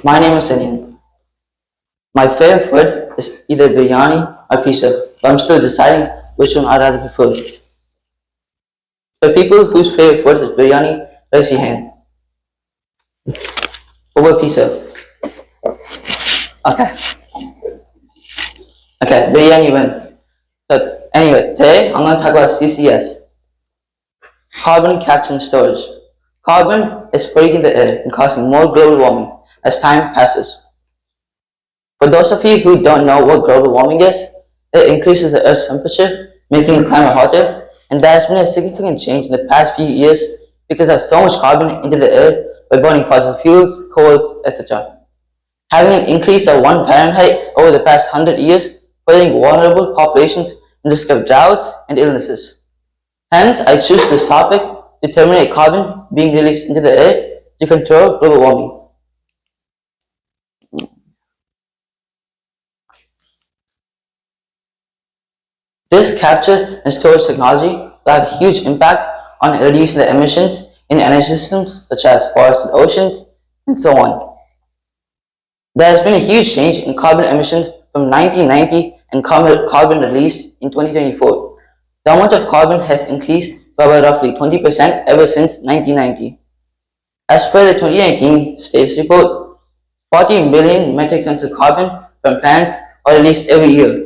My name is Sunil. My favorite food is either biryani or pizza, but I'm still deciding which one I'd rather prefer. For people whose favorite food is biryani, raise your hand. Over pizza. Okay. Okay, biryani wins. So anyway, today I'm going to talk about CCS, carbon capture and storage. Carbon is polluting the air and causing more global warming as time passes. For those of you who don't know what global warming is, it increases the Earth's temperature, making the climate hotter, and there has been a significant change in the past few years because of so much carbon into the air by burning fossil fuels, coals, etc. Having an increase of 1 Fahrenheit over the past 100 years, putting vulnerable populations in risk of droughts and illnesses. Hence, I choose this topic to terminate carbon being released into the air to control global warming. This capture and storage technology will have a huge impact on reducing the emissions in energy systems such as forests and oceans, and so on. There has been a huge change in carbon emissions from 1990 and carbon released in 2024. The amount of carbon has increased by about roughly 20% ever since 1990. As per the 2019 status report, 40 million metric tons of carbon from plants are released every year.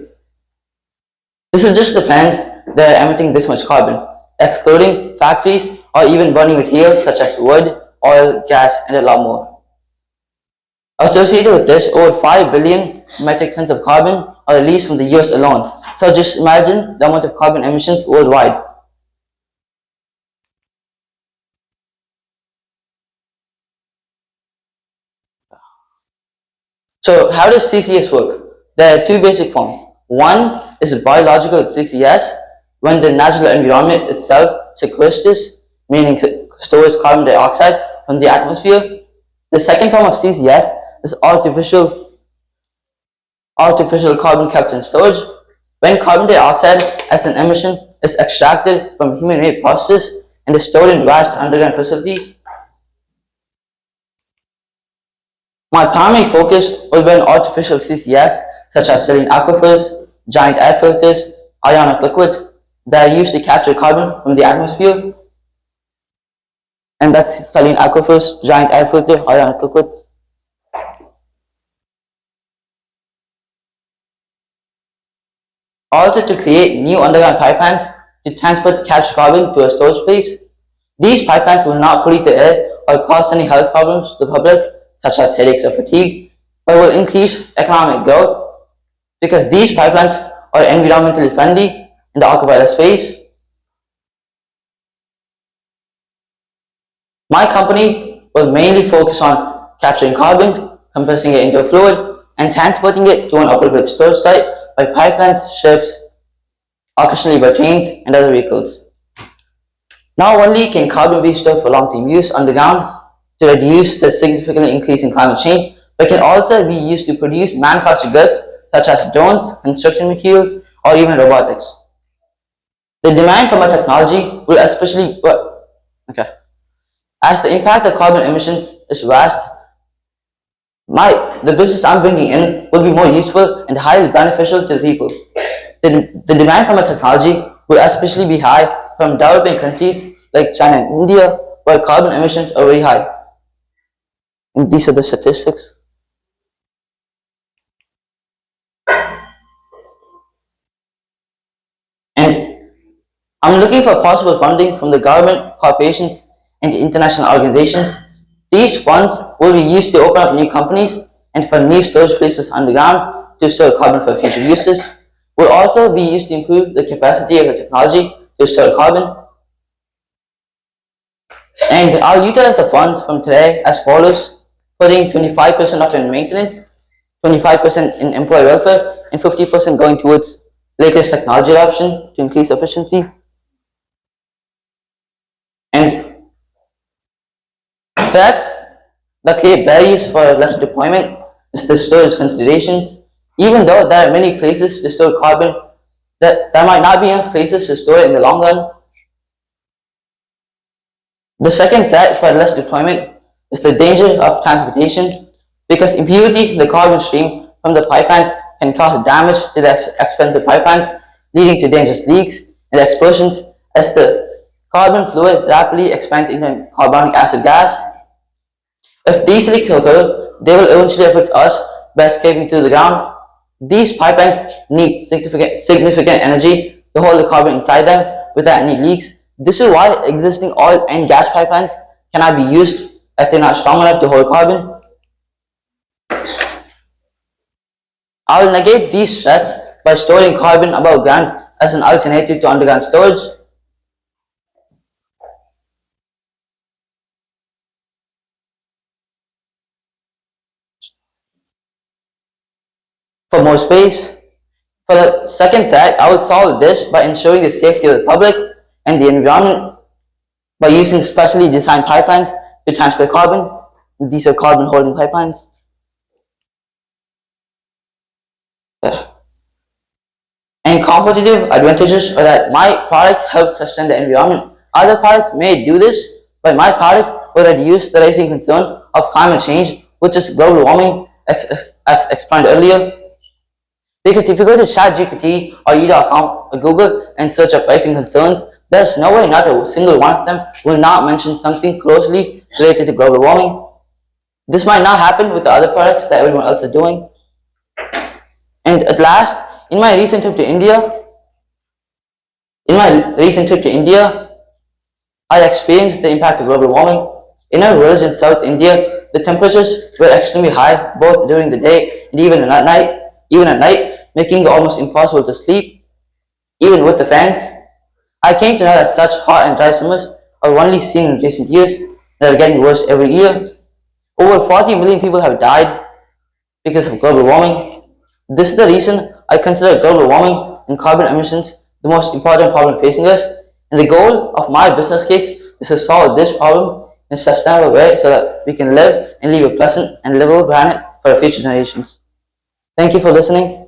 This is just the plants that are emitting this much carbon, excluding factories or even burning materials such as wood, oil, gas, and a lot more. Associated with this, over 5 billion metric tons of carbon are released from the US alone. So just imagine the amount of carbon emissions worldwide. So how does CCS work? There are two basic forms. One is biological CCS, when the natural environment itself sequesters, meaning stores carbon dioxide from the atmosphere. The second form of CCS is artificial carbon capture and storage, when carbon dioxide as an emission is extracted from human-made processes and is stored in vast underground facilities. My primary focus will be on artificial CCS, such as saline aquifers, giant air filters, ionic liquids that are used to capture carbon from the atmosphere. And that's saline aquifers, giant air filter, ionic liquids. Also to create new underground pipelines to transport the captured carbon to a storage place. These pipelines will not pollute the air or cause any health problems to the public, such as headaches or fatigue, but will increase economic growth because these pipelines are environmentally friendly and occupy less space. My company will mainly focus on capturing carbon, compressing it into a fluid, and transporting it to an appropriate storage site by pipelines, ships, occasionally by trains and other vehicles. Not only can carbon be stored for long-term use underground to reduce the significant increase in climate change, but can also be used to produce manufactured goods such as drones, construction materials, or even robotics. The demand for my technology will especially as the impact of carbon emissions is vast. The business I'm bringing in will be more useful and highly beneficial to the people. The demand for my technology will especially be high from developing countries like China and India, where carbon emissions are very high. And these are the statistics. And I'm looking for possible funding from the government, corporations, and international organizations. These funds will be used to open up new companies and for new storage places underground to store carbon for future uses. Will also be used to improve the capacity of the technology to store carbon. And I'll utilize the funds from today as follows: putting 25% of in maintenance, 25% in employee welfare, and 50% going towards latest technology adoption to increase efficiency. And that create barriers for less deployment is the storage considerations. Even though there are many places to store carbon, there might not be enough places to store it in the long run. The second threat for less deployment is the danger of transportation, because impurities in the carbon stream from the pipelines can cause damage to the expensive pipelines, leading to dangerous leaks and explosions as the carbon fluid rapidly expands into carbonic acid gas. If these leaks occur, they will eventually affect us by escaping through the ground. These pipelines need significant energy to hold the carbon inside them without any leaks. This is why existing oil and gas pipelines cannot be used as they're not strong enough to hold carbon. I will negate these threats by storing carbon above ground as an alternative to underground storage. For more space. For the second threat, I will solve this by ensuring the safety of the public and the environment by using specially designed pipelines to transport carbon. These are carbon holding pipelines. And competitive advantages are that my product helps sustain the environment. Other products may do this, but my product will reduce the rising concern of climate change, which is global warming, as explained earlier. Because if you go to ChatGPT or E.com or Google and search up rising concerns, there's no way not a single one of them will not mention something closely related to global warming. This might not happen with the other products that everyone else is doing. And at last, in my recent trip to India, I experienced the impact of global warming. In our village in South India, the temperatures were extremely high both during the day and even at night, making it almost impossible to sleep, even with the fans. I came to know that such hot and dry summers are only seen in recent years and are getting worse every year. Over 40 million people have died because of global warming. This is the reason I consider global warming and carbon emissions the most important problem facing us, and the goal of my business case is to solve this problem in a sustainable way so that we can live and leave a pleasant and livable planet for our future generations. Thank you for listening.